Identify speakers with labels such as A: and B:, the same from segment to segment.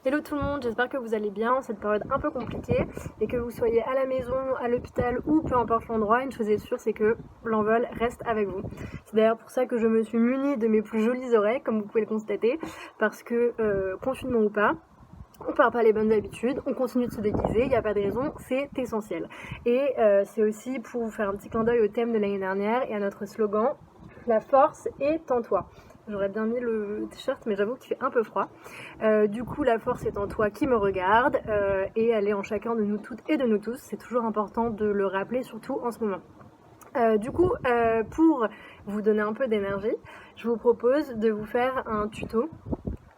A: Hello tout le monde, j'espère que vous allez bien en cette période un peu compliquée et que vous soyez à la maison, à l'hôpital ou peu importe l'endroit, une chose est sûre, c'est que l'envol reste avec vous. C'est d'ailleurs pour ça que je me suis munie de mes plus jolies oreilles, comme vous pouvez le constater, parce que confinement ou pas, on perd pas les bonnes habitudes, on continue de se déguiser, il n'y a pas de raison, c'est essentiel. Et c'est aussi pour vous faire un petit clin d'œil au thème de l'année dernière et à notre slogan « La force est en toi ». J'aurais bien mis le t-shirt, mais j'avoue qu'il fait un peu froid. Du coup, la force est en toi qui me regarde et elle est en chacun de nous toutes et de nous tous. C'est toujours important de le rappeler, surtout en ce moment. Pour vous donner un peu d'énergie, je vous propose de vous faire un tuto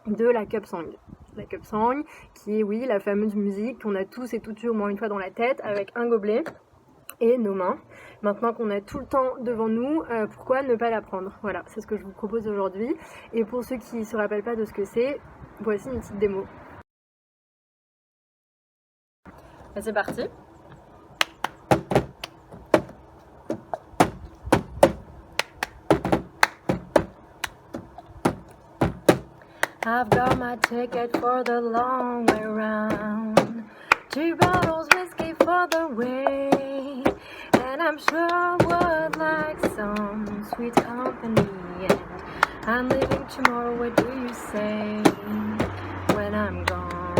A: de la cup song. La cup song, qui est, oui, la fameuse musique qu'on a tous et toutes eu au moins une fois dans la tête, avec un gobelet et nos mains. Maintenant qu'on a tout le temps devant nous, pourquoi ne pas l'apprendre? Voilà, c'est ce que je vous propose aujourd'hui. Et pour ceux qui ne se rappellent pas de ce que c'est, voici une petite démo. Et c'est parti. I've got my ticket for the long way round, 2 bottles whiskey for the way, and I'm sure I would like some sweet company, and I'm leaving tomorrow, what do you say, when I'm gone,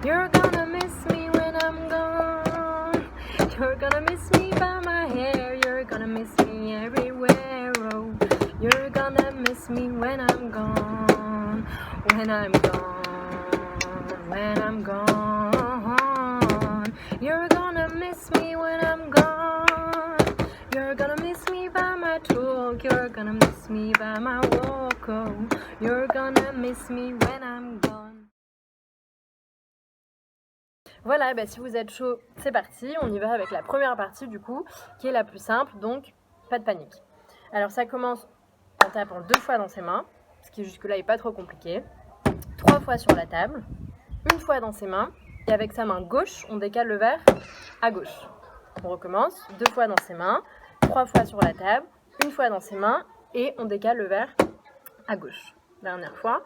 A: you're gonna miss me when I'm gone, you're gonna miss me by my hair, you're gonna miss me everywhere, oh. You're gonna miss me when I'm gone, when I'm gone. You're gonna miss me when I'm gone. You're gonna miss me by my talk. You're gonna miss me by my walk. Oh, you're gonna miss me when I'm gone. Voilà, bah si vous êtes chaud, c'est parti. On y va avec la première partie du coup, qui est la plus simple, donc pas de panique. Alors ça commence en tapant 2 fois dans ses mains, ce qui jusque-là n'est pas trop compliqué, 3 fois sur la table, 1 fois dans ses mains, et avec sa main gauche, on décale le verre à gauche. On recommence, 2 fois dans ses mains, 3 fois sur la table, 1 fois dans ses mains, et on décale le verre à gauche. Dernière fois,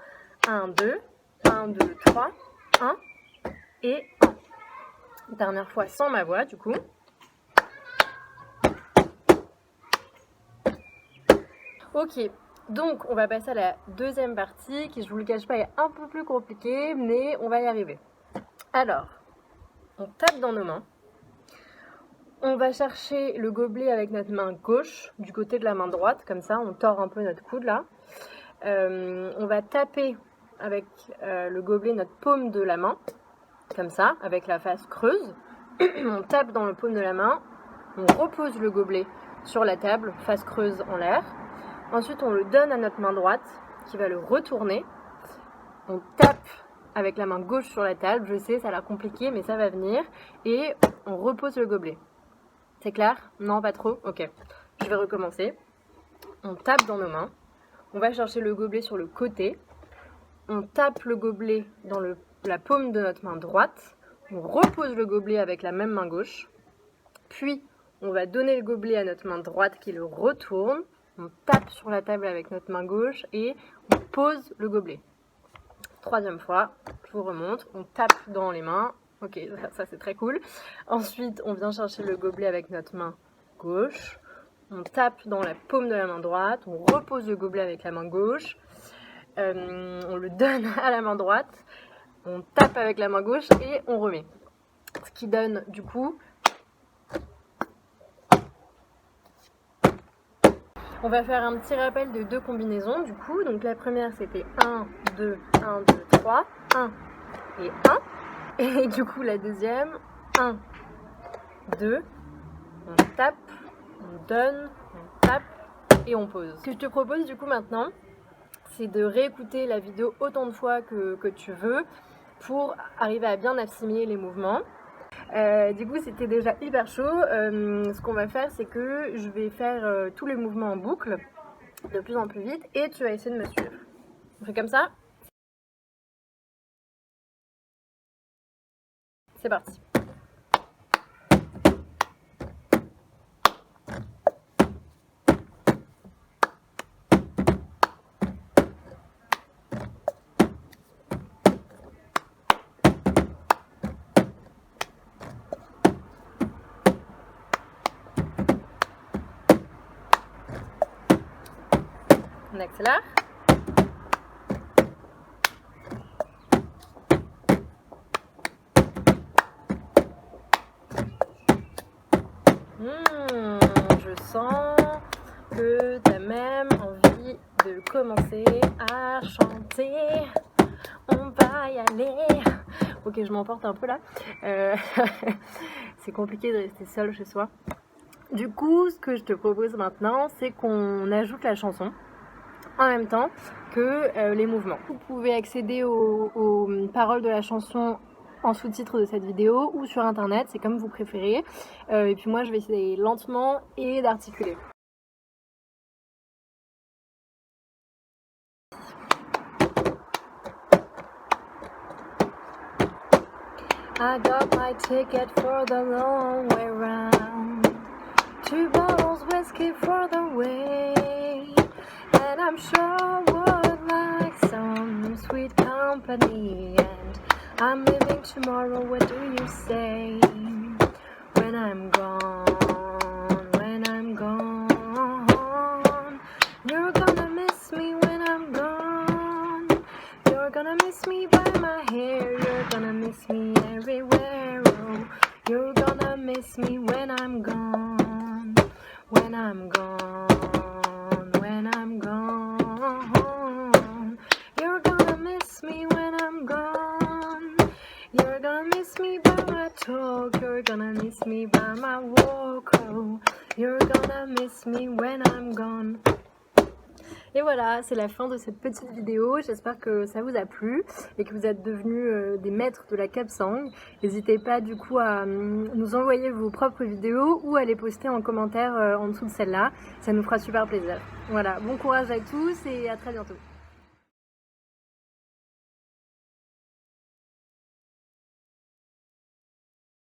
A: 1, 2, 1, 2, 3, 1, et 1. Dernière fois sans ma voix, du coup. Ok, donc on va passer à la deuxième partie qui, je vous le cache pas, est un peu plus compliquée, mais on va y arriver. Alors, on tape dans nos mains, on va chercher le gobelet avec notre main gauche du côté de la main droite, comme ça on tord un peu notre coude là. On va taper avec le gobelet notre paume de la main, comme ça, avec la face creuse. On tape dans le paume de la main, on repose le gobelet sur la table, face creuse en l'air. Ensuite, on le donne à notre main droite qui va le retourner. On tape avec la main gauche sur la table. Je sais, ça a l'air compliqué, mais ça va venir. Et on repose le gobelet. C'est clair? Non, pas trop? Ok. Je vais recommencer. On tape dans nos mains. On va chercher le gobelet sur le côté. On tape le gobelet dans la paume de notre main droite. On repose le gobelet avec la même main gauche. Puis, on va donner le gobelet à notre main droite qui le retourne. On tape sur la table avec notre main gauche et on pose le gobelet. 3e fois, je vous remontre, on tape dans les mains. Ok, ça c'est très cool. Ensuite, on vient chercher le gobelet avec notre main gauche. On tape dans la paume de la main droite. On repose le gobelet avec la main gauche. On le donne à la main droite. On tape avec la main gauche et on remet. Ce qui donne du coup... On va faire un petit rappel de 2 combinaisons du coup. Donc la première c'était 1, 2, 1, 2, 3, 1 et 1. Et du coup la deuxième, 1, 2, on tape, on donne, on tape et on pose. Ce que je te propose du coup maintenant, c'est de réécouter la vidéo autant de fois que tu veux pour arriver à bien assimiler les mouvements. Du coup c'était déjà hyper chaud. Ce qu'on va faire, c'est que je vais faire tous les mouvements en boucle de plus en plus vite et tu vas essayer de me suivre. On fait comme ça? C'est parti. On accélère. Je sens que tu as même envie de commencer à chanter. On va y aller. Ok, je m'emporte un peu là. C'est compliqué de rester seule chez soi. Du coup, ce que je te propose maintenant, c'est qu'on ajoute la chanson en même temps que les mouvements. Vous pouvez accéder aux paroles de la chanson en sous-titre de cette vidéo ou sur internet, c'est comme vous préférez. Et puis moi, je vais essayer lentement et d'articuler. I got my ticket for the long way round. 2 bottles whiskey for the way. And I'm sure would like some sweet company. And I'm leaving tomorrow, what do you say? When I'm gone, when I'm gone. You're gonna miss me when I'm gone. You're gonna miss me by my hair. You're gonna miss me everywhere. Oh, you're gonna miss me when I'm gone. When I'm gone, when I'm gone. You're gonna miss me when I'm gone. You're gonna miss me by my talk. You're gonna miss me by my walk. Oh, you're gonna miss me when I'm gone. Et voilà, c'est la fin de cette petite vidéo. J'espère que ça vous a plu et que vous êtes devenus des maîtres de la Kapsang. N'hésitez pas du coup à nous envoyer vos propres vidéos ou à les poster en commentaire en dessous de celle-là. Ça nous fera super plaisir. Voilà, bon courage à tous et à très bientôt.